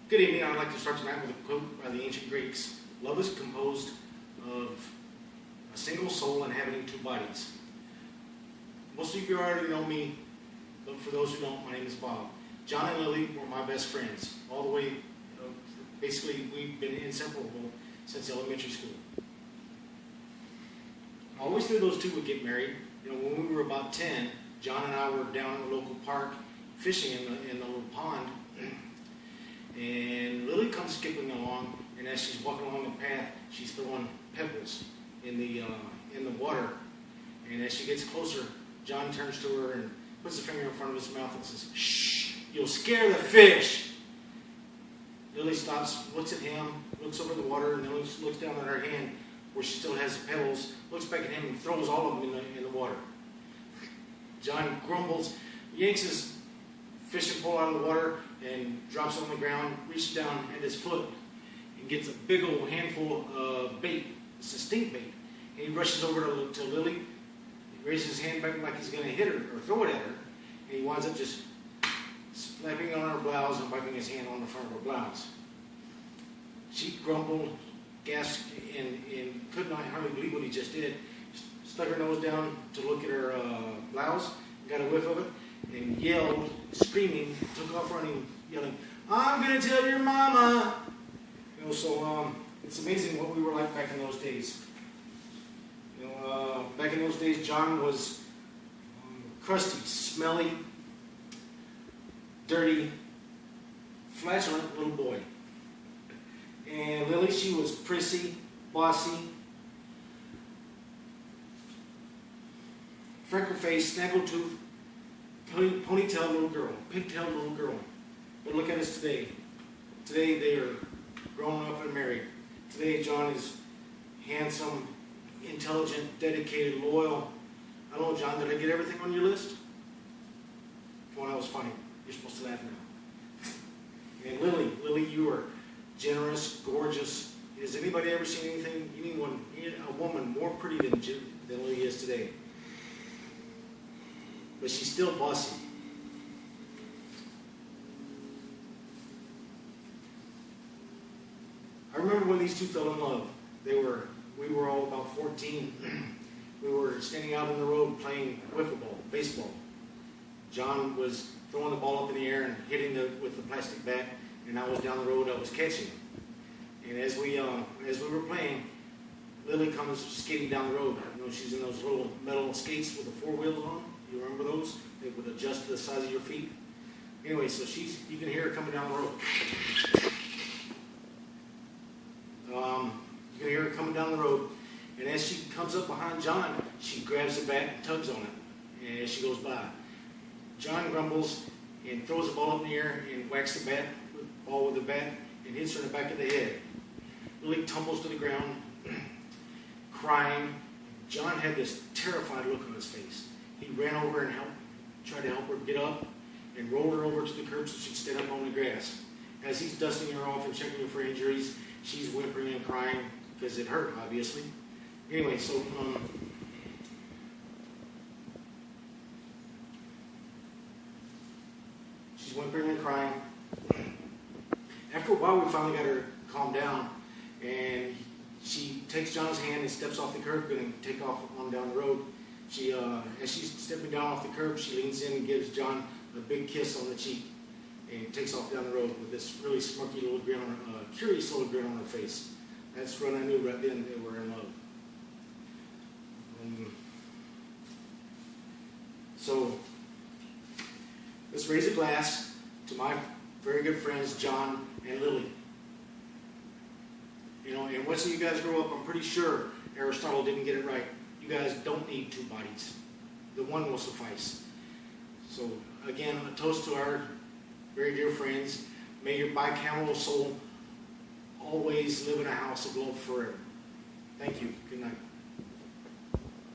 Good evening. I'd like to start tonight with a quote by the ancient Greeks. Love is composed of a single soul inhabiting two bodies. Most of you already know me, but for those who don't, my name is Bob. John and Lily were my best friends. All the way, basically, we've been inseparable since elementary school. I always knew those two would get married. When we were about 10, John and I were down in the local park fishing in the little pond. And Lily comes skipping along, and as she's walking along the path, she's throwing pebbles in the water. And as she gets closer, John turns to her and puts a finger in front of his mouth and says, "Shh, you'll scare the fish." Lily stops, looks at him, looks over the water, and then looks down at her hand where she still has the pebbles, looks back at him and throws all of them in the water. John grumbles, yanks his fishing pole out of the water, and drops it on the ground, reaches down at his foot, and gets a big old handful of bait. It's a stink bait. And he rushes over to Lily, he raises his hand back like he's going to hit her or throw it at her, and he winds up just slapping on her blouse and wiping his hand on the front of her blouse. She grumbled, gasped, and could not hardly believe what he just did. Stuck her nose down to look at her blouse, got a whiff of it, and yelled, screaming, took off running, yelling, "I'm going to tell your mama!" So it's amazing what we were like back in those days. Back in those days, John was crusty, smelly, dirty, flatulent little boy. And Lily, she was prissy, bossy, freckle-faced, snaggletooth, ponytail little girl, pigtailed little girl. But look at us today. Today they are grown up and married. Today John is handsome, intelligent, dedicated, loyal. I don't know, John, did I get everything on your list? Come on, that was funny. You're supposed to laugh now. And Lily, you are generous, gorgeous. Has anybody ever seen anything, a woman more pretty than Lily is today? But she's still bossy. I remember when these two fell in love. We were all about 14. We were standing out in the road playing wiffle ball, baseball. John was throwing the ball up in the air and hitting with the plastic bat, and I was down the road. I was catching. And as we were playing, Lily comes skating down the road. She's in those little metal skates with the 4 wheels on. You remember those? They would adjust to the size of your feet. Anyway, so you can hear her coming down the road. You can hear her coming down the road. And as she comes up behind John, she grabs the bat and tugs on it as she goes by. John grumbles and throws the ball up in the air and whacks the ball with the bat and hits her in the back of the head. Lily tumbles to the ground, crying. John had this terrified look on his face. He ran over and tried to help her get up, and rolled her over to the curb so she'd stand up on the grass. As he's dusting her off and checking her for injuries, she's whimpering and crying because it hurt, obviously. Anyway, so she's whimpering and crying. After a while, we finally got her calmed down, and she takes John's hand and steps off the curb, going to take off on down the road. As she's stepping down off the curb, she leans in and gives John a big kiss on the cheek and takes off down the road with this really smirky little grin curious little grin on her face. That's when I knew right then they were in love. So let's raise a glass to my very good friends, John and Lily. And watching you guys grow up, I'm pretty sure Aristotle didn't get it right. You guys don't need two bodies. The one will suffice. So again, a toast to our very dear friends. May your bicameral soul always live in a house of love forever. Thank you. Good night.